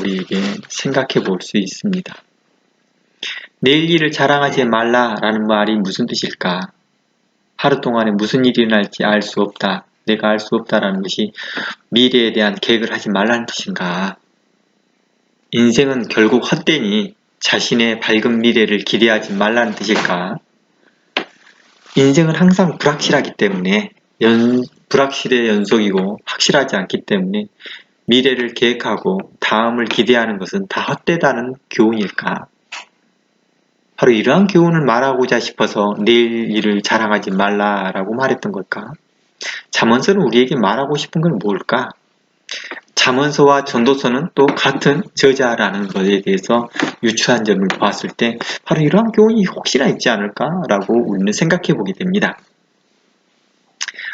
우리에게 생각해 볼 수 있습니다. 내일 일을 자랑하지 말라라는 말이 무슨 뜻일까? 하루 동안에 무슨 일이 일어날지 알 수 없다. 내가 알 수 없다라는 것이 미래에 대한 계획을 하지 말라는 뜻인가? 인생은 결국 헛되니 자신의 밝은 미래를 기대하지 말라는 뜻일까? 인생은 항상 불확실하기 때문에 불확실의 연속이고 확실하지 않기 때문에 미래를 계획하고 다음을 기대하는 것은 다 헛되다는 교훈일까? 바로 이러한 교훈을 말하고자 싶어서 내일 일을 자랑하지 말라라고 말했던 걸까? 잠언서는 우리에게 말하고 싶은 건 뭘까? 잠언서와 전도서는 또 같은 저자라는 것에 대해서 유추한 점을 보았을 때 바로 이러한 교훈이 혹시나 있지 않을까라고 우리는 생각해 보게 됩니다.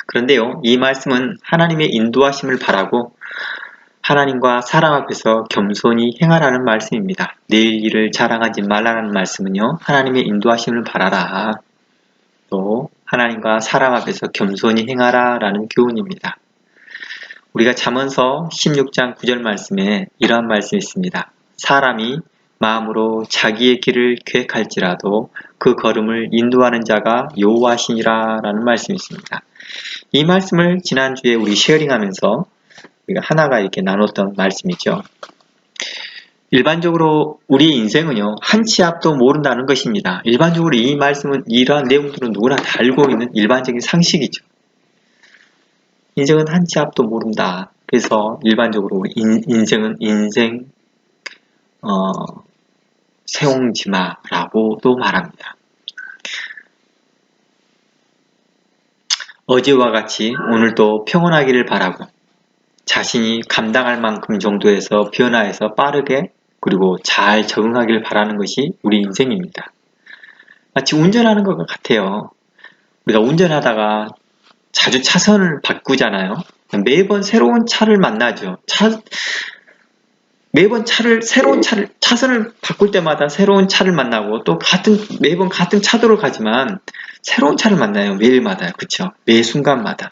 그런데요, 이 말씀은 하나님의 인도하심을 바라고 하나님과 사람 앞에서 겸손히 행하라는 말씀입니다. 내일 일을 자랑하지 말라는 말씀은요, 하나님의 인도하심을 바라라. 또 하나님과 사람 앞에서 겸손히 행하라 라는 교훈입니다. 우리가 잠언서 16장 9절 말씀에 이러한 말씀이 있습니다. 사람이 마음으로 자기의 길을 계획할지라도 그 걸음을 인도하는 자가 여호와시니라 라는 말씀이 있습니다. 이 말씀을 지난주에 우리 쉐어링하면서 우리가 하나가 이렇게 나눴던 말씀이죠. 일반적으로 우리 인생은요, 한 치 앞도 모른다는 것입니다. 일반적으로 이 말씀은 이러한 내용들은 누구나 다 알고 있는 일반적인 상식이죠. 인생은 한 치 앞도 모른다. 그래서 일반적으로 인생은 인생 세옹지마라고도 말합니다. 어제와 같이 오늘도 평온하기를 바라고 자신이 감당할 만큼 정도에서 변화해서 빠르게 그리고 잘 적응하길 바라는 것이 우리 인생입니다. 마치 운전하는 것 같아요. 우리가 운전하다가 자주 차선을 바꾸잖아요. 매번 새로운 차를 만나죠. 매번 차선을 바꿀 때마다 새로운 차를 만나고 또 매번 같은 차도를 가지만 새로운 차를 만나요. 매일마다. 그쵸? 매 순간마다.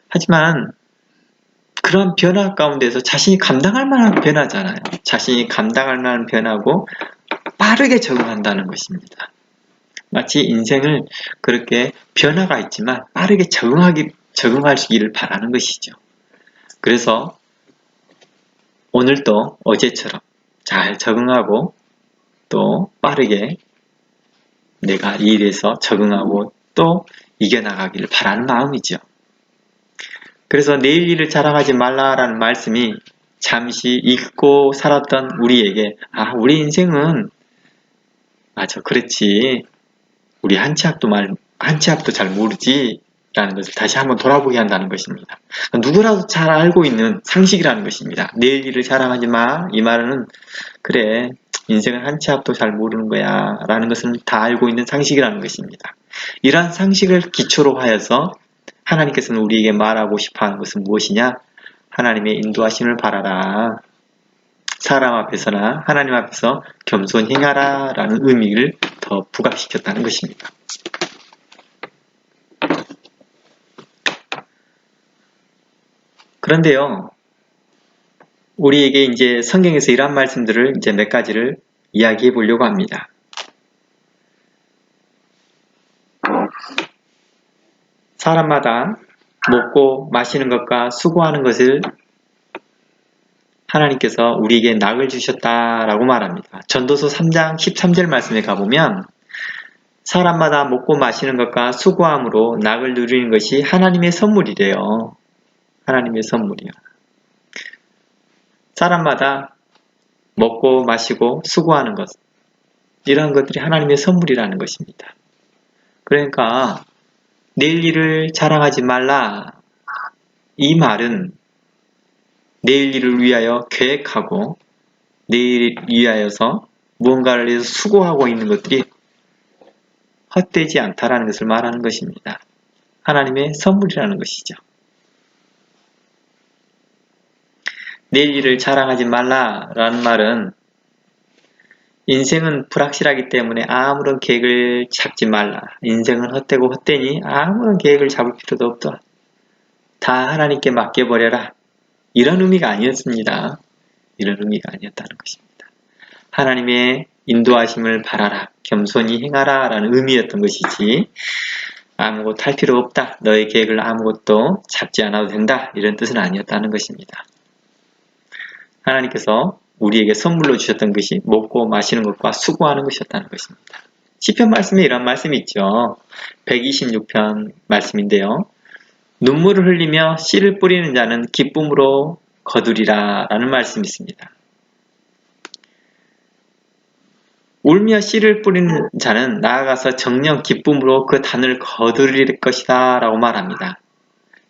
하지만 그런 변화 가운데서 자신이 감당할 만한 변화잖아요. 자신이 감당할 만한 변화고 빠르게 적응한다는 것입니다. 마치 인생을 그렇게 변화가 있지만 빠르게 적응하시기를 바라는 것이죠. 그래서 오늘도 어제처럼 잘 적응하고 또 빠르게 내가 이 일에서 적응하고 또 이겨나가기를 바라는 마음이죠. 그래서 내일 일을 자랑하지 말라라는 말씀이 잠시 잊고 살았던 우리에게 우리 인생은 맞아 그렇지 우리 한 치 앞도 잘 모르지 라는 것을 다시 한번 돌아보게 한다는 것입니다. 누구라도 잘 알고 있는 상식이라는 것입니다. 내일 일을 자랑하지 마. 이 말은 그래 인생은 한 치 앞도 잘 모르는 거야 라는 것은 다 알고 있는 상식이라는 것입니다. 이러한 상식을 기초로 하여서 하나님께서는 우리에게 말하고 싶어하는 것은 무엇이냐? 하나님의 인도하심을 바라라. 사람 앞에서나 하나님 앞에서 겸손히 행하라 라는 의미를 더 부각시켰다는 것입니다. 그런데요, 우리에게 이제 성경에서 이러한 말씀들을 이제 몇 가지를 이야기해 보려고 합니다. 사람마다 먹고 마시는 것과 수고하는 것을 하나님께서 우리에게 낙을 주셨다라고 말합니다. 전도서 3장 13절 말씀에 가보면 사람마다 먹고 마시는 것과 수고함으로 낙을 누리는 것이 하나님의 선물이래요. 하나님의 선물이요. 사람마다 먹고 마시고 수고하는 것 이러한 것들이 하나님의 선물이라는 것입니다. 그러니까 내일 일을 자랑하지 말라 이 말은 내일 일을 위하여 계획하고 내일 위하여서 무언가를 위해서 수고하고 있는 것들이 헛되지 않다라는 것을 말하는 것입니다. 하나님의 선물이라는 것이죠. 내일 일을 자랑하지 말라라는 말은 인생은 불확실하기 때문에 아무런 계획을 잡지 말라. 인생은 헛되고 헛되니 아무런 계획을 잡을 필요도 없다. 다 하나님께 맡겨버려라. 이런 의미가 아니었습니다. 이런 의미가 아니었다는 것입니다. 하나님의 인도하심을 바라라, 겸손히 행하라 라는 의미였던 것이지 아무것도 할 필요 없다, 너의 계획을 아무것도 잡지 않아도 된다, 이런 뜻은 아니었다는 것입니다. 하나님께서 우리에게 선물로 주셨던 것이 먹고 마시는 것과 수고하는 것이었다는 것입니다. 시편 말씀에 이런 말씀이 있죠. 126편 말씀인데요. 눈물을 흘리며 씨를 뿌리는 자는 기쁨으로 거두리라 라는 말씀이 있습니다. 울며 씨를 뿌리는 자는 나아가서 정녕 기쁨으로 그 단을 거두릴 것이다 라고 말합니다.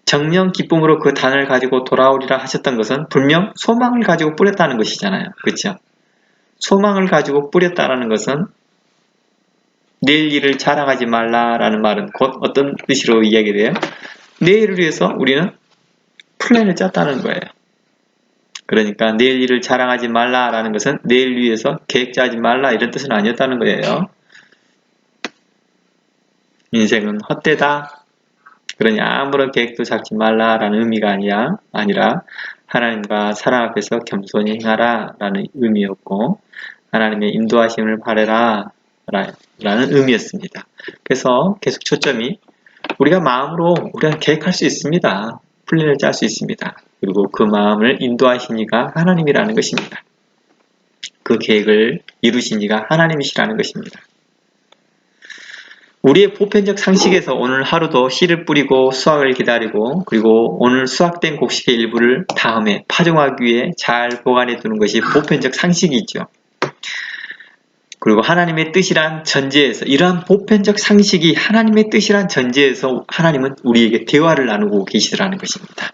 정녕 기쁨으로 그 단을 가지고 돌아오리라 하셨던 것은 분명 소망을 가지고 뿌렸다는 것이잖아요. 그렇죠? 소망을 가지고 뿌렸다라는 것은 내일 일을 자랑하지 말라라는 말은 곧 어떤 뜻으로 이야기돼요? 내일을 위해서 우리는 플랜을 짰다는 거예요. 그러니까 내일 일을 자랑하지 말라라는 것은 내일 위해서 계획 짜지 말라 이런 뜻은 아니었다는 거예요. 인생은 헛되다. 그러니 아무런 계획도 잡지 말라라는 의미가 아니라 하나님과 사랑 앞에서 겸손히 행하라 라는 의미였고 하나님의 인도하심을 바라라 라는 의미였습니다. 그래서 계속 초점이 우리가 마음으로 우리가 계획할 수 있습니다. 플랜을 짤 수 있습니다. 그리고 그 마음을 인도하신 이가 하나님이라는 것입니다. 그 계획을 이루신 이가 하나님이시라는 것입니다. 우리의 보편적 상식에서 오늘 하루도 씨를 뿌리고 수확을 기다리고 그리고 오늘 수확된 곡식의 일부를 다음에 파종하기 위해 잘 보관해 두는 것이 보편적 상식이죠. 그리고 하나님의 뜻이란 전제에서 이러한 보편적 상식이 하나님의 뜻이란 전제에서 하나님은 우리에게 대화를 나누고 계시더라는 것입니다.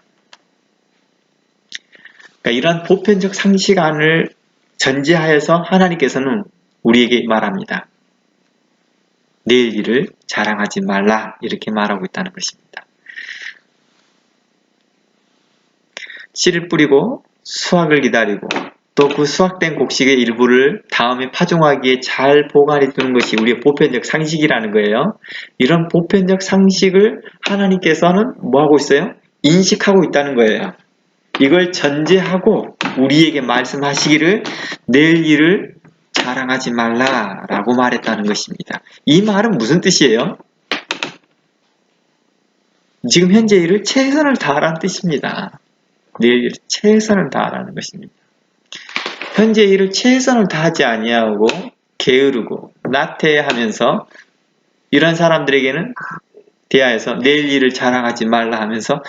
그러니까 이러한 보편적 상식안을 전제하여서 하나님께서는 우리에게 말합니다. 내일 일을 자랑하지 말라 이렇게 말하고 있다는 것입니다. 씨를 뿌리고 수확을 기다리고 또 그 수확된 곡식의 일부를 다음에 파종하기에 잘 보관해 두는 것이 우리의 보편적 상식이라는 거예요. 이런 보편적 상식을 하나님께서는 뭐하고 있어요? 인식하고 있다는 거예요. 이걸 전제하고 우리에게 말씀하시기를 내일 일을 자랑하지 말라라고 말했다는 것입니다. 이 말은 무슨 뜻이에요? 지금 현재 일을 최선을 다하라는 뜻입니다. 내일 일을 최선을 다하라는 것입니다. 현재 일을 최선을 다하지 아니하고 게으르고 나태하면서 이런 사람들에게는 대하여서 내일 일을 자랑하지 말라 하면서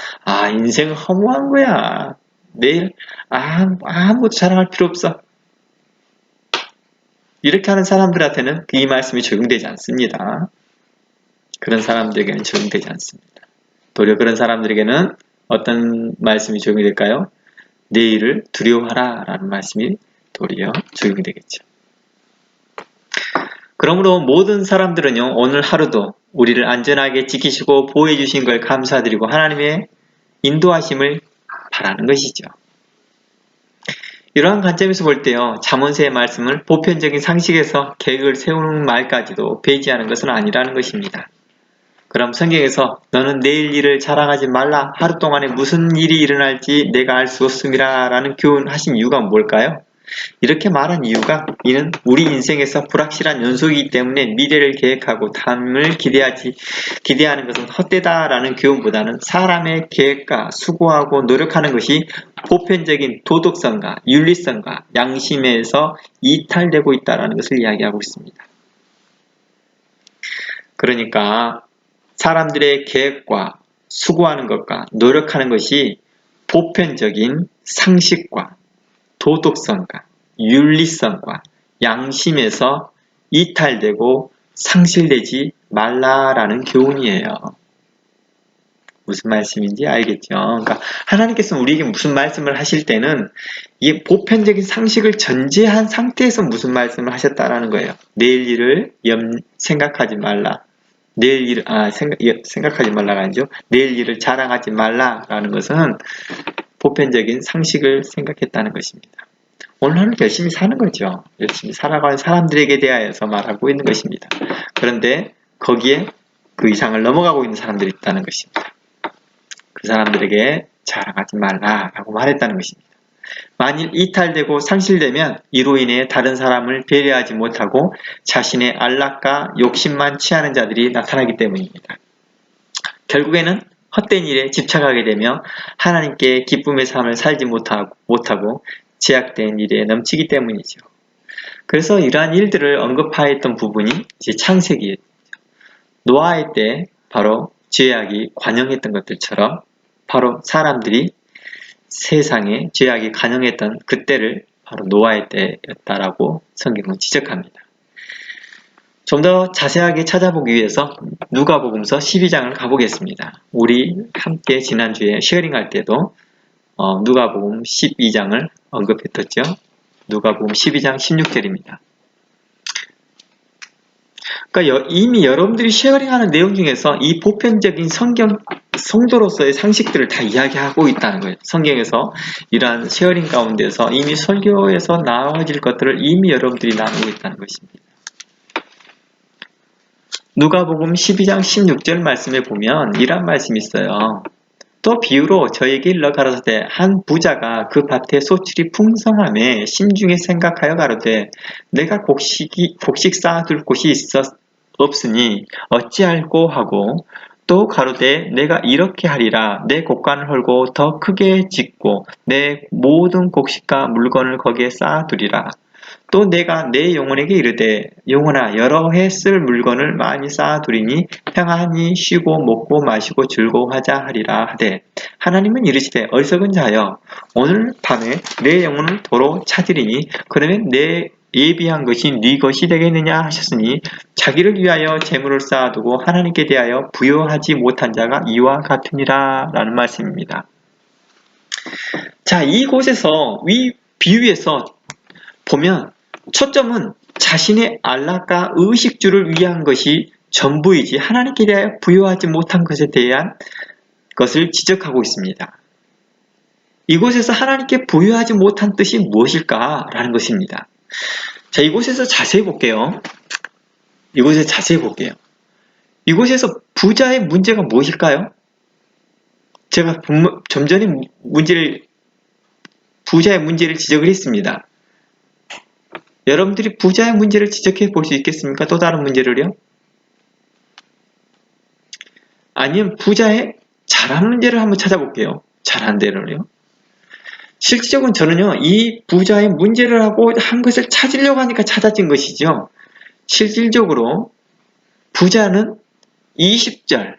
인생은 허무한 거야. 내일 아무것도 자랑할 필요 없어. 이렇게 하는 사람들한테는 이 말씀이 적용되지 않습니다. 그런 사람들에게는 적용되지 않습니다. 도리어 그런 사람들에게는 어떤 말씀이 적용이 될까요? 내일을 두려워하라 라는 말씀이 도리어 적용이 되겠죠. 그러므로 모든 사람들은요, 오늘 하루도 우리를 안전하게 지키시고 보호해 주신 걸 감사드리고 하나님의 인도하심을 바라는 것이죠. 이러한 관점에서 볼 때요, 잠언서의 말씀을 보편적인 상식에서 계획을 세우는 말까지도 배제하는 것은 아니라는 것입니다. 그럼 성경에서 너는 내일 일을 자랑하지 말라, 하루 동안에 무슨 일이 일어날지 내가 알 수 없음이라 라는 교훈하신 이유가 뭘까요? 이렇게 말한 이유가 이는 우리 인생에서 불확실한 연속이기 때문에 미래를 계획하고 다음을 기대하는 것은 헛되다라는 교훈보다는 사람의 계획과 수고하고 노력하는 것이 보편적인 도덕성과 윤리성과 양심에서 이탈되고 있다는 것을 이야기하고 있습니다. 그러니까 사람들의 계획과 수고하는 것과 노력하는 것이 보편적인 상식과 도덕성과 윤리성과 양심에서 이탈되고 상실되지 말라라는 교훈이에요. 무슨 말씀인지 알겠죠? 그러니까 하나님께서 우리에게 무슨 말씀을 하실 때는 이 보편적인 상식을 전제한 상태에서 무슨 말씀을 하셨다라는 거예요. 내일 일을 생각하지 말라. 내일 일 생각하지 말라가 아니죠. 내일 일을 자랑하지 말라라는 것은 보편적인 상식을 생각했다는 것입니다. 오늘 하루 열심히 사는 거죠. 열심히 살아가는 사람들에게 대하여서 말하고 있는 것입니다. 그런데 거기에 그 이상을 넘어가고 있는 사람들이 있다는 것입니다. 그 사람들에게 자랑하지 말라라고 말했다는 것입니다. 만일 이탈되고 상실되면 이로 인해 다른 사람을 배려하지 못하고 자신의 안락과 욕심만 취하는 자들이 나타나기 때문입니다. 결국에는 헛된 일에 집착하게 되며 하나님께 기쁨의 삶을 살지 못하고 제약된 일에 넘치기 때문이죠. 그래서 이러한 일들을 언급하였던 부분이 이제 창세기에 노아의 때 바로 죄악이 관영했던 것들처럼 바로 사람들이 세상에 죄악이 관영했던 그때를 바로 노아의 때였다라고 성경은 지적합니다. 좀 더 자세하게 찾아보기 위해서 누가복음서 12장을 가보겠습니다. 우리 함께 지난주에 쉐어링할 때도 누가복음 12장을 언급했었죠. 누가복음 12장 16절입니다. 그러니까 이미 여러분들이 쉐어링하는 내용 중에서 이 보편적인 성도로서의 상식들을 다 이야기하고 있다는 거예요. 성경에서 이러한 쉐어링 가운데서 이미 설교에서 나와질 것들을 이미 여러분들이 나누고 있다는 것입니다. 누가복음 12장 16절 말씀에 보면 이런 말씀이 있어요. 또 비유로 저에게 일러 가로되 한 부자가 그 밭에 소출이 풍성함에 심중에 생각하여 가로되 내가 곡식 쌓아둘 곳이 없으니 어찌할꼬 하고 또 가로되 내가 이렇게 하리라 내 곡간을 헐고 더 크게 짓고 내 모든 곡식과 물건을 거기에 쌓아두리라. 또 내가 내 영혼에게 이르되 영혼아 여러 해 쓸 물건을 많이 쌓아두리니 평안히 쉬고 먹고 마시고 즐거워하자 하리라 하되 하나님은 이르시되 어리석은 자여 오늘 밤에 내 영혼을 도로 찾으리니 그러면 내 예비한 것이 네 것이 되겠느냐 하셨으니 자기를 위하여 재물을 쌓아두고 하나님께 대하여 부여하지 못한 자가 이와 같으니라 라는 말씀입니다. 자, 이곳에서 이 비유에서 보면 초점은 자신의 안락과 의식주를 위한 것이 전부이지 하나님께 대하여 부여하지 못한 것에 대한 것을 지적하고 있습니다. 이곳에서 하나님께 부여하지 못한 뜻이 무엇일까? 라는 것입니다. 자, 이곳에서 자세히 볼게요. 이곳에서 부자의 문제가 무엇일까요? 제가 좀 전에 부자의 문제를 지적을 했습니다. 여러분들이 부자의 문제를 지적해 볼 수 있겠습니까? 또 다른 문제를요? 아니면 부자의 잘하는 문제를 한번 찾아볼게요. 잘하는 데를요. 실질적으로 저는요, 이 부자의 문제를 하고 한 것을 찾으려고 하니까 찾아진 것이죠. 실질적으로 부자는 20절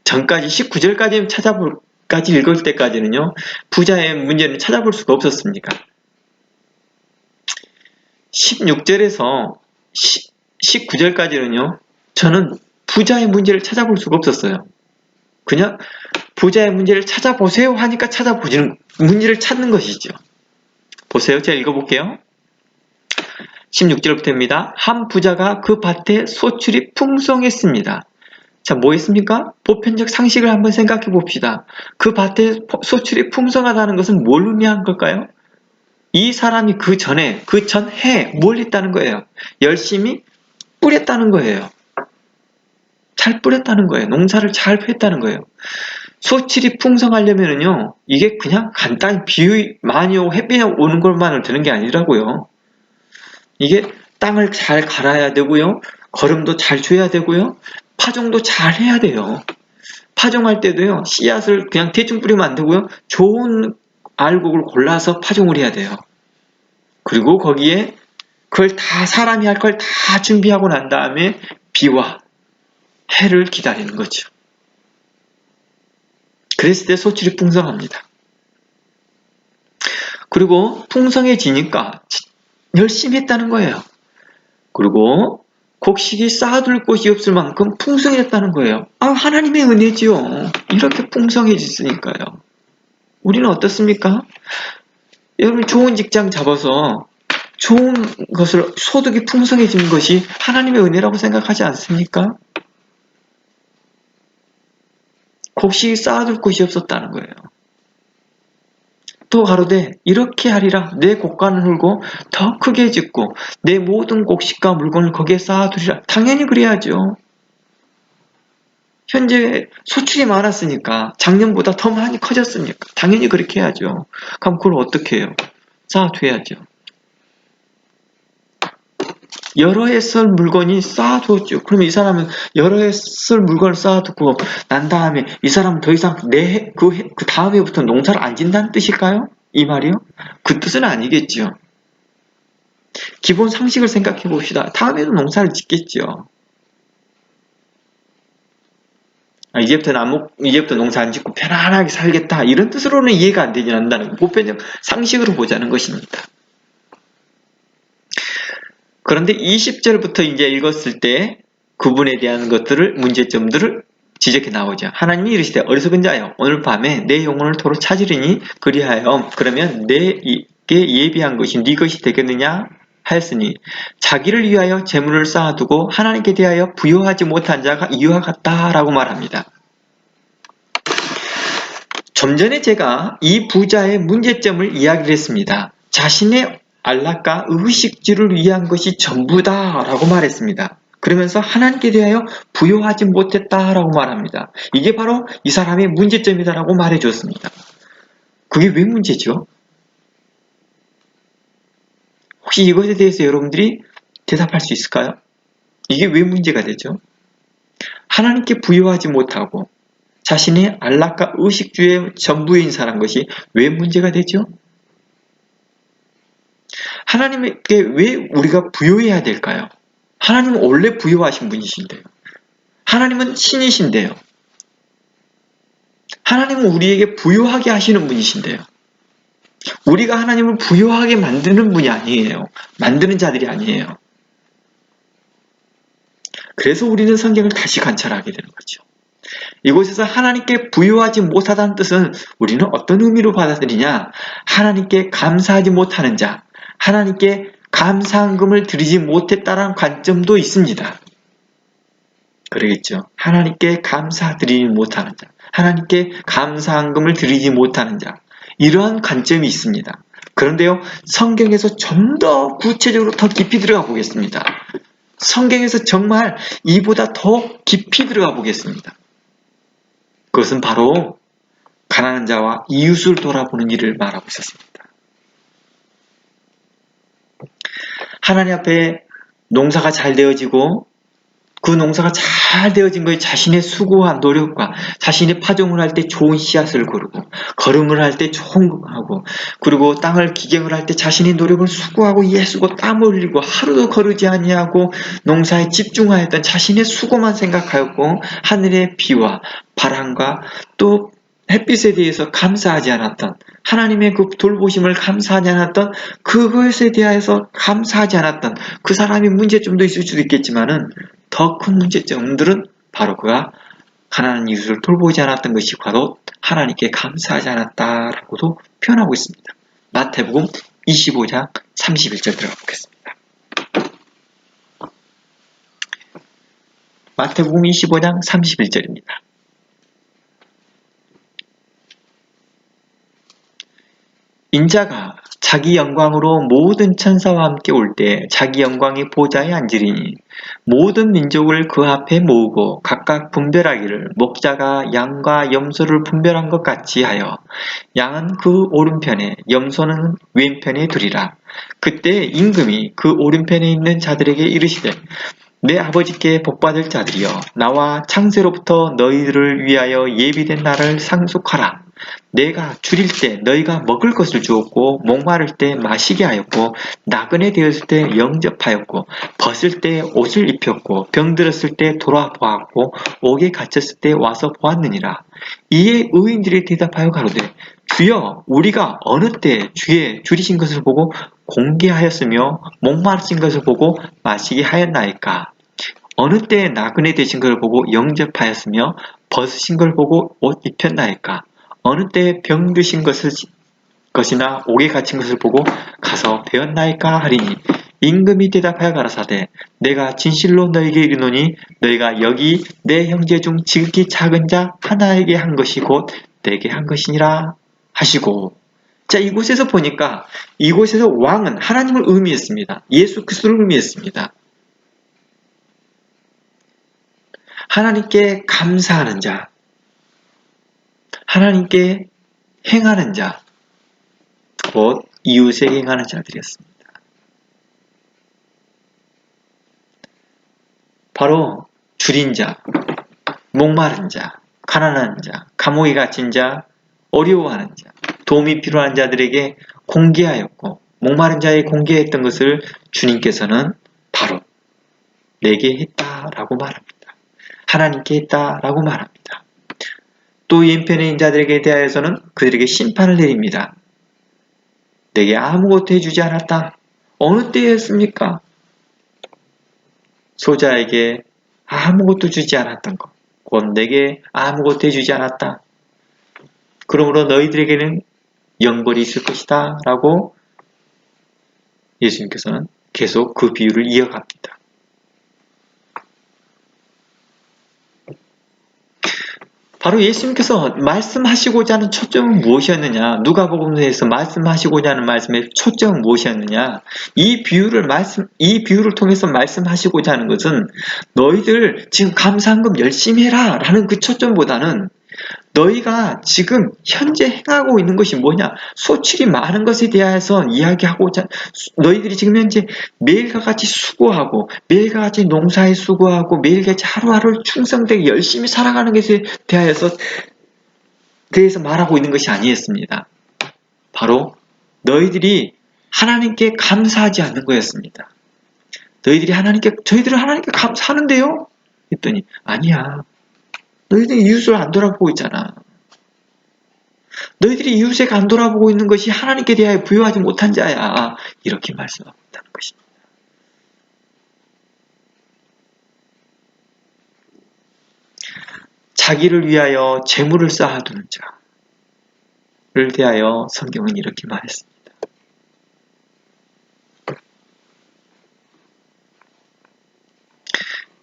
전까지 19절까지 읽을 때까지는요, 부자의 문제는 찾아볼 수가 없었습니까? 16절에서 19절까지는요, 저는 부자의 문제를 찾아볼 수가 없었어요. 그냥 부자의 문제를 찾아보세요 하니까 문제를 찾는 것이죠. 보세요. 제가 읽어볼게요. 16절부터입니다. 한 부자가 그 밭에 소출이 풍성했습니다. 자, 뭐 했습니까? 보편적 상식을 한번 생각해 봅시다. 그 밭에 소출이 풍성하다는 것은 뭘 의미한 걸까요? 이 사람이 그 전해 뭘 했다는 거예요? 열심히 뿌렸다는 거예요. 잘 뿌렸다는 거예요. 농사를 잘 했다는 거예요. 소출이 풍성하려면은요, 이게 그냥 간단히 비유 많이 오고 햇빛이 오는 것만을 되는 게 아니라고요. 이게 땅을 잘 갈아야 되고요. 거름도 잘 줘야 되고요. 파종도 잘 해야 돼요. 파종할 때도요, 씨앗을 그냥 대충 뿌리면 안 되고요. 좋은 알곡을 골라서 파종을 해야 돼요. 그리고 거기에 그걸 다 사람이 할 걸 다 준비하고 난 다음에 비와 해를 기다리는 거죠. 그랬을 때 소출이 풍성합니다. 그리고 풍성해지니까 열심히 했다는 거예요. 그리고 곡식이 쌓아둘 곳이 없을 만큼 풍성했다는 거예요. 하나님의 은혜지요. 이렇게 풍성해졌으니까요. 우리는 어떻습니까? 여러분 좋은 직장 잡아서 좋은 것을 소득이 풍성해지는 것이 하나님의 은혜라고 생각하지 않습니까? 곡식이 쌓아둘 곳이 없었다는 거예요. 또 가로되 이렇게 하리라 내 곡간을 헐고 더 크게 짓고 내 모든 곡식과 물건을 거기에 쌓아두리라. 당연히 그래야죠. 현재 소출이 많았으니까 작년보다 더 많이 커졌으니까 당연히 그렇게 해야죠. 그럼 그걸 어떻게 해요? 쌓아둬야죠. 여러 해 쓸 물건이 쌓아두었죠. 그러면 이 사람은 여러 해 쓸 물건을 쌓아두고 난 다음에 이 사람은 더 이상 그 다음 해부터 농사를 안 짓는다는 뜻일까요? 이 말이요? 그 뜻은 아니겠죠. 기본 상식을 생각해 봅시다. 다음에도 농사를 짓겠죠. 이제부터 농사 안 짓고 편안하게 살겠다. 이런 뜻으로는 이해가 안 되진 않는다는 보편적 상식으로 보자는 것입니다. 그런데 20절부터 이제 읽었을 때 그분에 대한 것들을, 문제점들을 지적해 나오죠. 하나님이 이르시되 어리석은 자여 오늘 밤에 내 영혼을 도로 찾으리니 그리하여 그러면 내게 예비한 것이 네 것이 되겠느냐 하였으니 자기를 위하여 재물을 쌓아두고 하나님께 대하여 부요하지 못한 자가 이와 같다라고 말합니다. 좀 전에 제가 이 부자의 문제점을 이야기를 했습니다. 자신의 안락과 의식주를 위한 것이 전부다라고 말했습니다. 그러면서 하나님께 대하여 부요하지 못했다라고 말합니다. 이게 바로 이 사람의 문제점이다라고 말해줬습니다. 그게 왜 문제죠? 혹시 이것에 대해서 여러분들이 대답할 수 있을까요? 이게 왜 문제가 되죠? 하나님께 부요하지 못하고 자신의 안락과 의식주의 전부인 사람 것이 왜 문제가 되죠? 하나님께 왜 우리가 부요해야 될까요? 하나님은 원래 부요하신 분이신데요. 하나님은 신이신데요. 하나님은 우리에게 부요하게 하시는 분이신데요. 우리가 하나님을 부요하게 만드는 분이 아니에요. 만드는 자들이 아니에요. 그래서 우리는 성경을 다시 관찰하게 되는 거죠. 이곳에서 하나님께 부요하지 못하다는 뜻은 우리는 어떤 의미로 받아들이냐? 하나님께 감사하지 못하는 자, 하나님께 감사한금을 드리지 못했다는 관점도 있습니다. 그러겠죠. 하나님께 감사드리지 못하는 자, 하나님께 감사한금을 드리지 못하는 자, 이러한 관점이 있습니다. 그런데요, 성경에서 좀 더 구체적으로 더 깊이 들어가 보겠습니다. 성경에서 정말 이보다 더 깊이 들어가 보겠습니다. 그것은 바로 가난한 자와 이웃을 돌아보는 일을 말하고 있었습니다. 하나님 앞에 농사가 잘 되어지고 그 농사가 잘 되어진 거에 자신의 수고와 노력과 자신이 파종을 할 때 좋은 씨앗을 고르고 거름을 할 때 좋은 거 하고 그리고 땅을 기경을 할 때 자신의 노력을 수고하고 애쓰고 땀 흘리고 하루도 거르지 아니하고 농사에 집중하였던 자신의 수고만 생각하였고 하늘의 비와 바람과 또 햇빛에 대해서 감사하지 않았던 하나님의 그 돌보심을 감사하지 않았던 그것에 대해서 감사하지 않았던 그 사람의 문제점도 있을 수도 있겠지만은 더 큰 문제점들은 바로 그가 가난한 이웃을 돌보지 않았던 것이 바로 하나님께 감사하지 않았다라고도 표현하고 있습니다. 마태복음 25장 31절 들어가 보겠습니다. 마태복음 25장 31절입니다. 인자가 자기 영광으로 모든 천사와 함께 올 때 자기 영광의 보좌에 앉으리니 모든 민족을 그 앞에 모으고 각각 분별하기를 목자가 양과 염소를 분별한 것 같이 하여 양은 그 오른편에 염소는 왼편에 두리라. 그때 임금이 그 오른편에 있는 자들에게 이르시되 내 아버지께 복받을 자들이여 나와 창세로부터 너희들을 위하여 예비된 날을 상속하라. 내가 줄일 때 너희가 먹을 것을 주었고 목마를 때 마시게 하였고 나그네 되었을 때 영접하였고 벗을 때 옷을 입혔고 병들었을 때 돌아보았고 옥에 갇혔을 때 와서 보았느니라. 이에 의인들이 대답하여 가로되 주여 우리가 어느 때 주의 줄이신 것을 보고 공개하였으며 목마르신 것을 보고 마시게 하였나이까. 어느 때 나그네 되신 것을 보고 영접하였으며 벗으신 걸 보고 옷 입혔나이까. 어느 때 병드신 것이나 옥에 갇힌 것을 보고 가서 배웠나이까 하리니 임금이 대답하여 가라사대 내가 진실로 너에게 이르노니 너희가 여기 내 형제 중 지극히 작은 자 하나에게 한 것이 곧 내게 한 것이니라 하시고. 자, 이곳에서 보니까 이곳에서 왕은 하나님을 의미했습니다. 예수 그리스도를 의미했습니다. 하나님께 감사하는 자, 하나님께 행하는 자, 곧 이웃에게 행하는 자들이었습니다. 바로 줄인 자, 목마른 자, 가난한 자, 감옥에 갇힌 자, 어려워하는 자, 도움이 필요한 자들에게 공개하였고, 목마른 자에 공개했던 것을 주님께서는 바로 내게 했다라고 말합니다. 하나님께 했다라고 말합니다. 또 왼편에 있는 자들에게 대하여서는 그들에게 심판을 내립니다. 내게 아무것도 해주지 않았다. 어느 때였습니까? 소자에게 아무것도 주지 않았던 것. 곧 내게 아무것도 해주지 않았다. 그러므로 너희들에게는 영벌이 있을 것이다. 라고 예수님께서는 계속 그 비유를 이어갑니다. 바로 예수님께서 말씀하시고자 하는 초점은 무엇이었느냐? 누가복음서에서 말씀하시고자 하는 말씀의 초점은 무엇이었느냐? 이 비유를 통해서 말씀하시고자 하는 것은 너희들 지금 감사한금 열심히 해라 라는 그 초점보다는 너희가 지금 현재 행하고 있는 것이 뭐냐? 소출이 많은 것에 대해서 이야기하고자, 너희들이 지금 현재 매일과 같이 수고하고, 매일과 같이 농사에 수고하고, 매일같이 하루하루를 충성되게 열심히 살아가는 것에 대해서 말하고 있는 것이 아니었습니다. 바로 너희들이 하나님께 감사하지 않는 거였습니다. 저희들은 하나님께 감사하는데요? 했더니, 아니야. 너희들이 이웃을 안 돌아보고 있잖아. 너희들이 이웃에게 안 돌아보고 있는 것이 하나님께 대하여 부여하지 못한 자야. 이렇게 말씀하고 있다는 것입니다. 자기를 위하여 재물을 쌓아두는 자를 대하여 성경은 이렇게 말했습니다.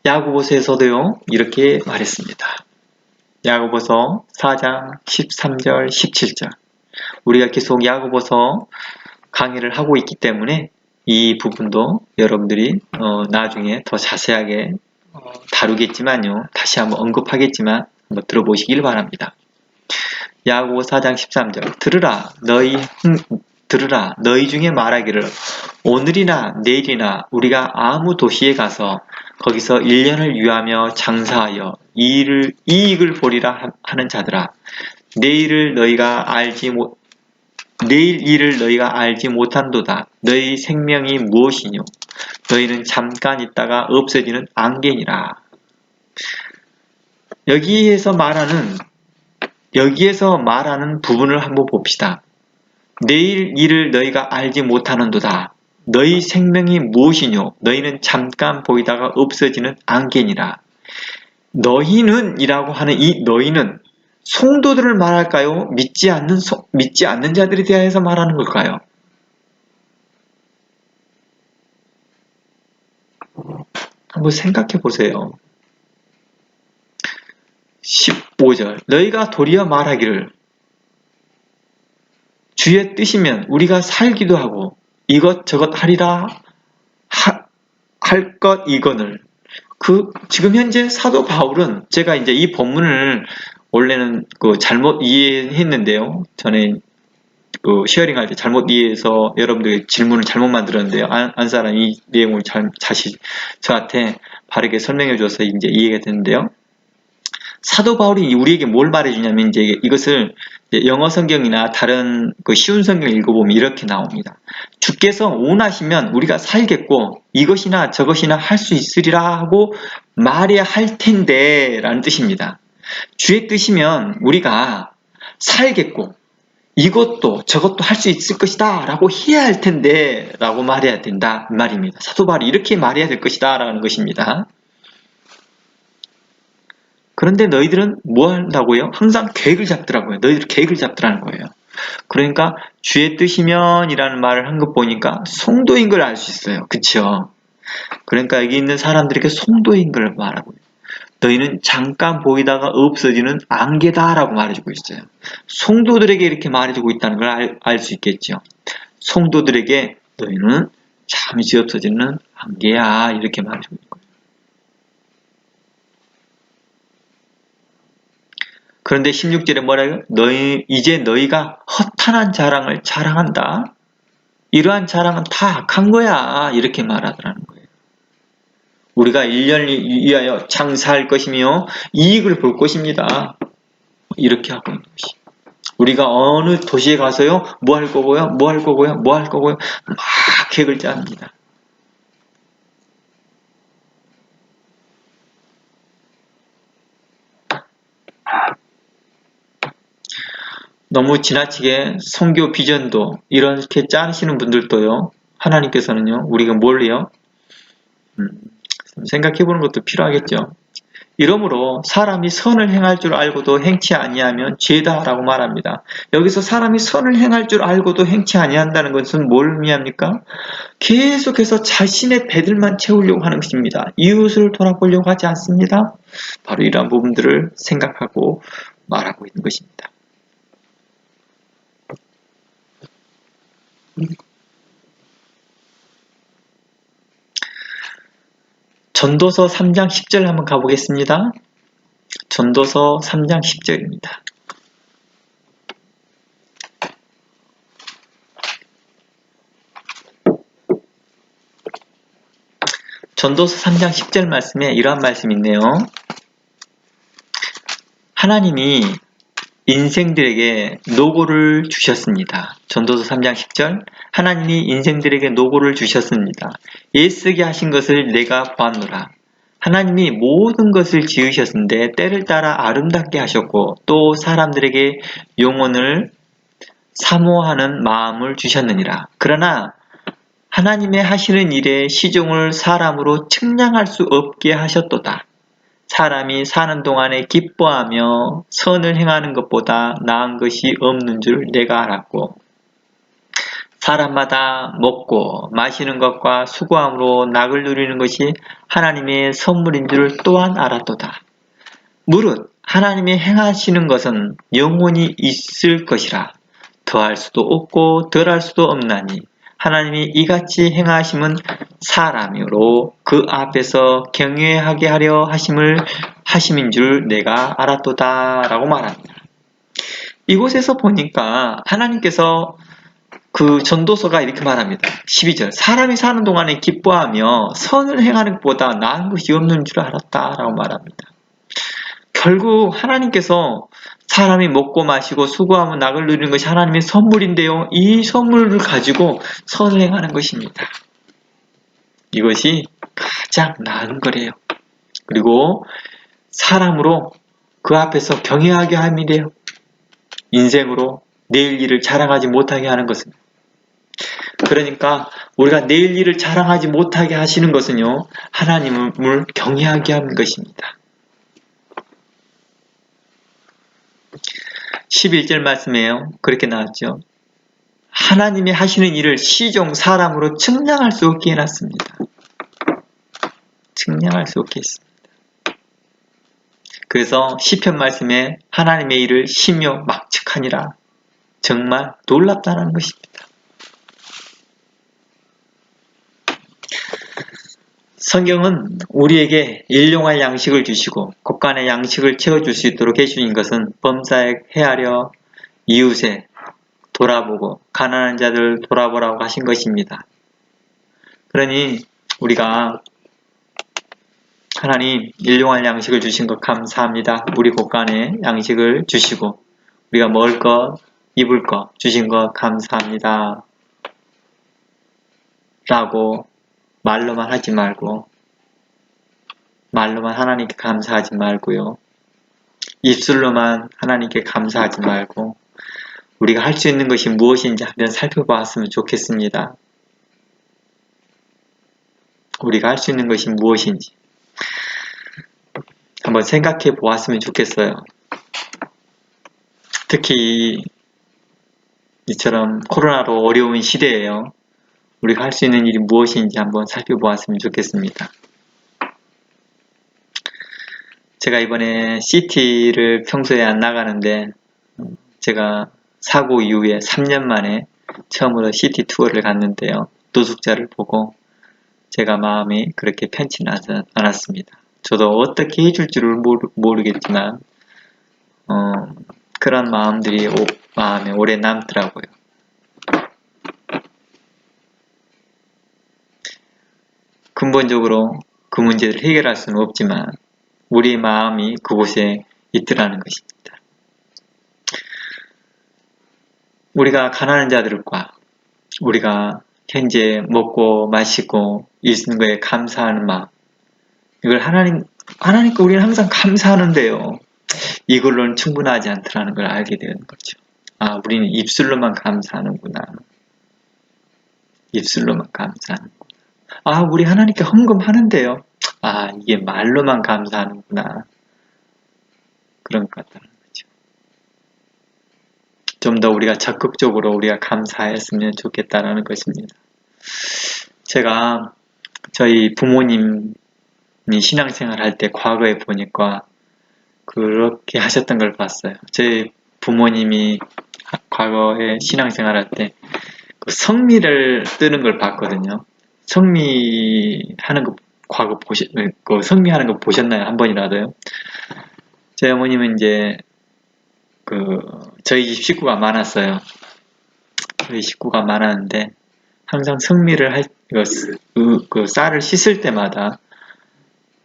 야고보서에서도요, 이렇게 말했습니다. 야고보서 4장 13절 17절. 우리가 계속 야고보서 강의를 하고 있기 때문에 이 부분도 여러분들이 나중에 더 자세하게 다루겠지만요. 다시 한번 언급하겠지만 한번 들어보시길 바랍니다. 야고보 4장 13절. 들으라 너희 중에 말하기를 오늘이나 내일이나 우리가 아무 도시에 가서 거기서 1년을 유하며 장사하여 이익을 보리라 하는 자들아, 내일 일을 너희가 알지 못한도다. 너희 생명이 무엇이뇨? 너희는 잠깐 있다가 없어지는 안개니라. 여기에서 말하는 부분을 한번 봅시다. 내일 일을 너희가 알지 못하는도다. 너희 생명이 무엇이뇨? 너희는 잠깐 보이다가 없어지는 안개니라. 너희는 이라고 하는 이 너희는 성도들을 말할까요? 믿지 않는 자들에 대해서 말하는 걸까요? 한번 생각해 보세요. 15절. 너희가 도리어 말하기를 주의 뜻이면 우리가 살기도 하고 이것저것 하리라 할 것 이거늘. 지금 현재 사도 바울은 제가 이제 이 본문을 원래는 잘못 이해했는데요. 전에 쉐어링할 때 잘못 이해해서 여러분들 질문을 잘못 만들었는데요. 안 사람 이 내용을 저한테 바르게 설명해 줘서 이제 이해가 됐는데요. 사도 바울이 우리에게 뭘 말해주냐면 이제 이것을 영어 성경이나 다른 쉬운 성경을 읽어보면 이렇게 나옵니다. 주께서 원하시면 우리가 살겠고 이것이나 저것이나 할 수 있으리라 하고 말해야 할 텐데 라는 뜻입니다. 주의 뜻이면 우리가 살겠고 이것도 저것도 할 수 있을 것이다 라고 해야 할 텐데 라고 말해야 된다 말입니다. 사도 바울이 이렇게 말해야 될 것이다 라는 것입니다. 그런데 너희들은 뭐 한다고요? 항상 계획을 잡더라고요. 너희들 계획을 잡더라는 거예요. 그러니까 주의 뜻이면 이라는 말을 한 것 보니까 성도인 걸 알 수 있어요. 그쵸? 그러니까 여기 있는 사람들에게 성도인 걸 말하고요. 너희는 잠깐 보이다가 없어지는 안개다 라고 말해주고 있어요. 성도들에게 이렇게 말해주고 있다는 걸 알 수 있겠죠. 성도들에게 너희는 잠시 없어지는 안개야 이렇게 말해주고 있는 거예요. 그런데 16절에 뭐라고요? 이제 너희가 허탄한 자랑을 자랑한다. 이러한 자랑은 다 악한 거야. 이렇게 말하더라는 거예요. 우리가 1년을 위하여 장사할 것이며 이익을 볼 것입니다. 이렇게 하고 있는 것이. 우리가 어느 도시에 가서요. 뭐 할 거고요? 뭐 할 거고요? 뭐 할 거고요? 막 계획을 짭니다. 너무 지나치게 선교 비전도 이렇게 짜시는 분들도요. 하나님께서는요. 우리가 뭘 해요? 생각해 보는 것도 필요하겠죠. 이러므로 사람이 선을 행할 줄 알고도 행치 아니하면 죄다라고 말합니다. 여기서 사람이 선을 행할 줄 알고도 행치 아니한다는 것은 뭘 의미합니까? 계속해서 자신의 배들만 채우려고 하는 것입니다. 이웃을 돌아보려고 하지 않습니다. 바로 이러한 부분들을 생각하고 말하고 있는 것입니다. 전도서 3장 10절 한번 가보겠습니다. 전도서 3장 10절입니다. 전도서 3장 10절 말씀에 이러한 말씀이 있네요. 하나님이 인생들에게 노고를 주셨습니다. 전도서 3장 10절 하나님이 인생들에게 노고를 주셨습니다. 애쓰게 하신 것을 내가 보았노라. 하나님이 모든 것을 지으셨는데 때를 따라 아름답게 하셨고 또 사람들에게 영혼을 사모하는 마음을 주셨느니라. 그러나 하나님의 하시는 일에 시종을 사람으로 측량할 수 없게 하셨도다. 사람이 사는 동안에 기뻐하며 선을 행하는 것보다 나은 것이 없는 줄 내가 알았고 사람마다 먹고 마시는 것과 수고함으로 낙을 누리는 것이 하나님의 선물인 줄 또한 알았도다. 무릇 하나님이 행하시는 것은 영원히 있을 것이라 더할 수도 없고 덜할 수도 없나니 하나님이 이같이 행하심은 사람으로 그 앞에서 경외하게 하려 하심인 줄 내가 알았도다 라고 말합니다. 이곳에서 보니까 하나님께서 그 전도서가 이렇게 말합니다. 12절 사람이 사는 동안에 기뻐하며 선을 행하는 것보다 나은 것이 없는 줄 알았다 라고 말합니다. 결국 하나님께서 사람이 먹고 마시고 수고하며 낙을 누리는 것이 하나님의 선물인데요. 이 선물을 가지고 선을 행하는 것입니다. 이것이 가장 나은 거래요. 그리고 사람으로 그 앞에서 경외하게 함이래요. 인생으로 내일 일을 자랑하지 못하게 하는 것은. 그러니까 우리가 내일 일을 자랑하지 못하게 하시는 것은요. 하나님을 경외하게 하는 것입니다. 11절 말씀에요. 그렇게 나왔죠. 하나님이 하시는 일을 시종 사람으로 측량할 수 없게 해놨습니다. 측량할 수 없게 했습니다. 그래서 시편 말씀에 하나님의 일을 심요 막측하니라. 정말 놀랍다는 것입니다. 성경은 우리에게 일용할 양식을 주시고 곳간의 양식을 채워줄 수 있도록 해주신 것은 범사에 헤아려 이웃에 돌아보고 가난한 자들 돌아보라고 하신 것입니다. 그러니 우리가 하나님 일용할 양식을 주신 것 감사합니다. 우리 곳간에 양식을 주시고 우리가 먹을 것, 입을 것 주신 것 감사합니다. 라고 말로만 하지 말고 말로만 하나님께 감사하지 말고요. 입술로만 하나님께 감사하지 말고 우리가 할 수 있는 것이 무엇인지 한번 살펴보았으면 좋겠습니다. 우리가 할 수 있는 것이 무엇인지 한번 생각해 보았으면 좋겠어요. 특히 이처럼 코로나로 어려운 시대에요. 우리가 할 수 있는 일이 무엇인지 한번 살펴보았으면 좋겠습니다. 제가 이번에 CT를 평소에 안 나가는데 제가 사고 이후에 3년 만에 처음으로 CT 투어를 갔는데요. 노숙자를 보고 제가 마음이 그렇게 편치 않았습니다. 저도 어떻게 해줄 줄을 모르겠지만 그런 마음들이 마음에 오래 남더라고요. 근본적으로 그 문제를 해결할 수는 없지만 우리 마음이 그곳에 있더라는 것입니다. 우리가 가난한 자들과 우리가 현재 먹고 마시고 있는 거에 감사하는 마음, 이걸 하나님께 우리는 항상 감사하는데요. 이걸로는 충분하지 않더라는 걸 알게 되는 거죠. 아, 우리는 입술로만 감사하는구나. 입술로만 감사하는구나. 아, 우리 하나님께 헌금하는데요. 아, 이게 말로만 감사하는구나. 그런 것 같다는 거죠. 좀 더 우리가 적극적으로 우리가 감사했으면 좋겠다는 것입니다. 제가 저희 부모님이 신앙생활 할 때 과거에 보니까 그렇게 하셨던 걸 봤어요. 저희 부모님이 과거에 신앙생활 할 때 그 성미를 뜨는 걸 봤거든요. 성미하는 거 그 성미하는 거 보셨나요? 한 번이라도요? 저희 어머님은 이제 저희 집 식구가 많았어요. 저희 식구가 많았는데 항상 성미를 그 쌀을 씻을 때마다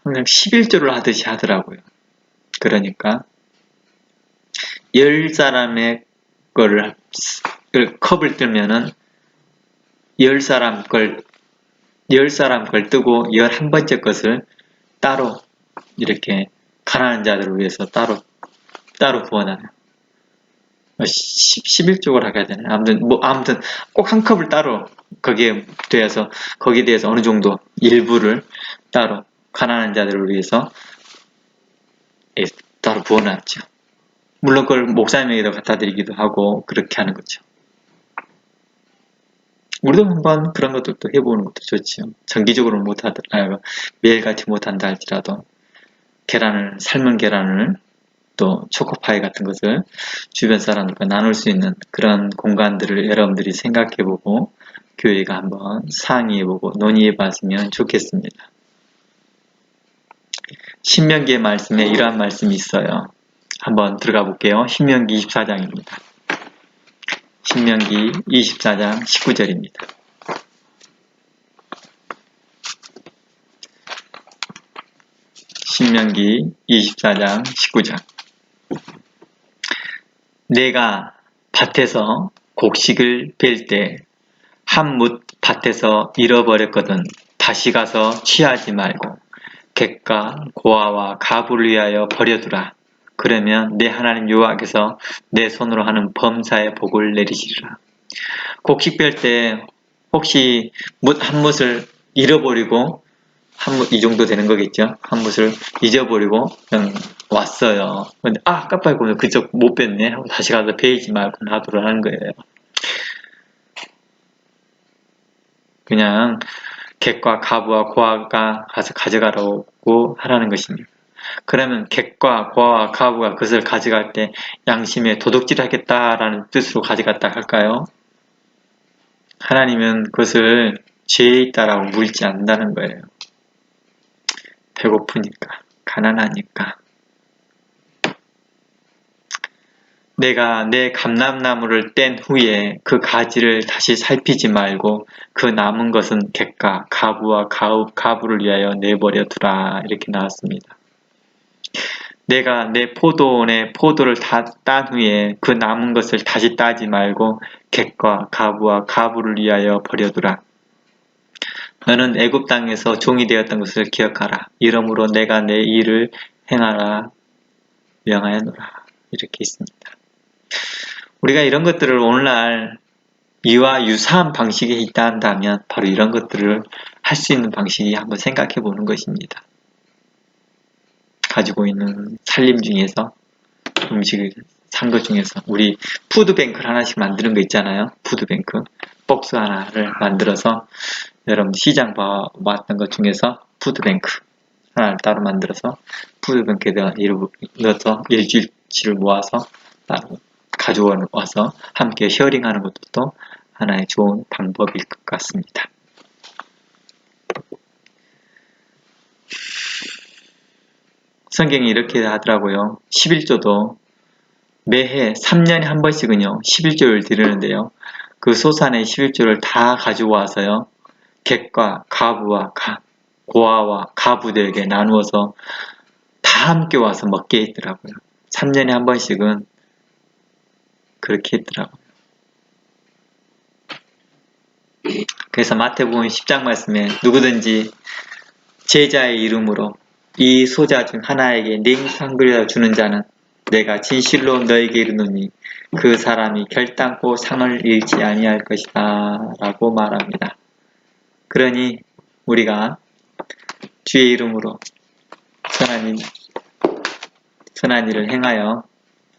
항상 11조를 하듯이 하더라고요. 그러니까 10사람의 거를 컵을 뜨면은 10사람 걸 뜨고 11번째 것을 따로 이렇게 가난한 자들을 위해서 따로 부어놔요. 11쪽을 하게 되네. 아무튼 꼭 한 컵을 따로 거기에 대해서 어느 정도 일부를 따로 가난한 자들을 위해서 따로 부어놨죠. 물론 그걸 목사님에게도 갖다 드리기도 하고 그렇게 하는 거죠. 우리도 한번 그런 것들도 해보는 것도 좋지요. 정기적으로 매일같이 못한다 할지라도 삶은 계란을 또 초코파이 같은 것을 주변 사람들과 나눌 수 있는 그런 공간들을 여러분들이 생각해보고 교회가 한번 상의해보고 논의해봤으면 좋겠습니다. 신명기의 말씀에 이러한 말씀이 있어요. 한번 들어가 볼게요. 신명기 24장입니다. 신명기 24장 19절입니다. 신명기 24장 19절. 내가 밭에서 곡식을 벨 때 한 뭇 밭에서 잃어버렸거든 다시 가서 취하지 말고 객과 고아와 가부를 위하여 버려두라. 그러면 내 하나님 여호와께서 내 손으로 하는 범사의 복을 내리시리라. 곡식 벨 때 혹시 한 뭇을 잃어버리고 이 정도 되는 거겠죠? 한 뭇을 잊어버리고 그냥 왔어요. 근데 깜빡이고 그쪽 못 뺐네 하고 다시 가서 베이지 말고 놔두라 하는 거예요. 그냥 객과 가부와 고아가 가서 가져가라고 하라는 것입니다. 그러면 객과 고아와 가부가 그것을 가져갈 때 양심에 도둑질 하겠다라는 뜻으로 가져갔다 할까요? 하나님은 그것을 죄에 있다라고 물지 않는다는 거예요. 배고프니까, 가난하니까. 내가 내 감람나무를 뗀 후에 그 가지를 다시 살피지 말고 그 남은 것은 객과 가부와 가부를 위하여 내버려 두라. 이렇게 나왔습니다. 내가 내 포도원에 포도를 다 딴 후에 그 남은 것을 다시 따지 말고 객과 가부와 가부를 위하여 버려두라. 너는 애굽 땅에서 종이 되었던 것을 기억하라. 이러므로 내가 내 일을 행하라 명하여노라. 이렇게 있습니다. 우리가 이런 것들을 오늘날 이와 유사한 방식에 있다 한다면 바로 이런 것들을 할 수 있는 방식이 한번 생각해 보는 것입니다. 가지고 있는 살림 중에서 음식을 산 것 중에서 우리 푸드뱅크를 하나씩 만드는 거 있잖아요. 푸드뱅크 박스 하나를 만들어서 여러분 시장 봤던 것 중에서 푸드뱅크 하나를 따로 만들어서 푸드뱅크에다가 넣어서 일주일치를 모아서 따로 가져와서 함께 쉐어링하는 것도 또 하나의 좋은 방법일 것 같습니다. 성경이 이렇게 하더라고요. 11조도 매해 3년에 한 번씩은요 11조를 드리는데요. 그 소산의 11조를 다 가지고 와서요 객과 가부와 고아와 가부들에게 나누어서 다 함께 와서 먹게 했더라고요. 3년에 한 번씩은 그렇게 했더라고요. 그래서 마태복음 10장 말씀에 누구든지 제자의 이름으로 이 소자 중 하나에게 냉탕 그려 주는 자는 내가 진실로 너에게 이르노니 그 사람이 결단코 상을 잃지 아니할 것이다 라고 말합니다. 그러니 우리가 주의 이름으로 선한 일을 행하여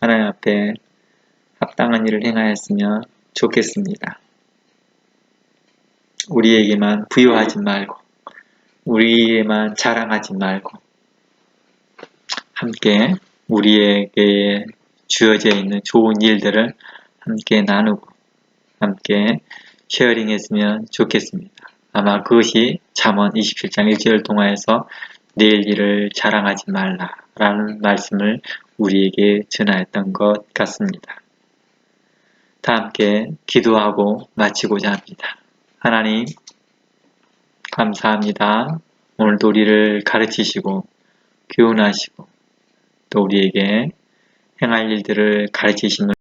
하나님 앞에 합당한 일을 행하였으면 좋겠습니다. 우리에게만 부여하지 말고 우리에게만 자랑하지 말고 함께 우리에게 주어져 있는 좋은 일들을 함께 나누고 함께 쉐어링했으면 좋겠습니다. 아마 그것이 잠언 27장 1절을 통하여서 내일 일을 자랑하지 말라라는 말씀을 우리에게 전하였던 것 같습니다. 다 함께 기도하고 마치고자 합니다. 하나님 감사합니다. 오늘도 우리를 가르치시고 교훈하시고 또 우리에게 행할 일들을 가르치심을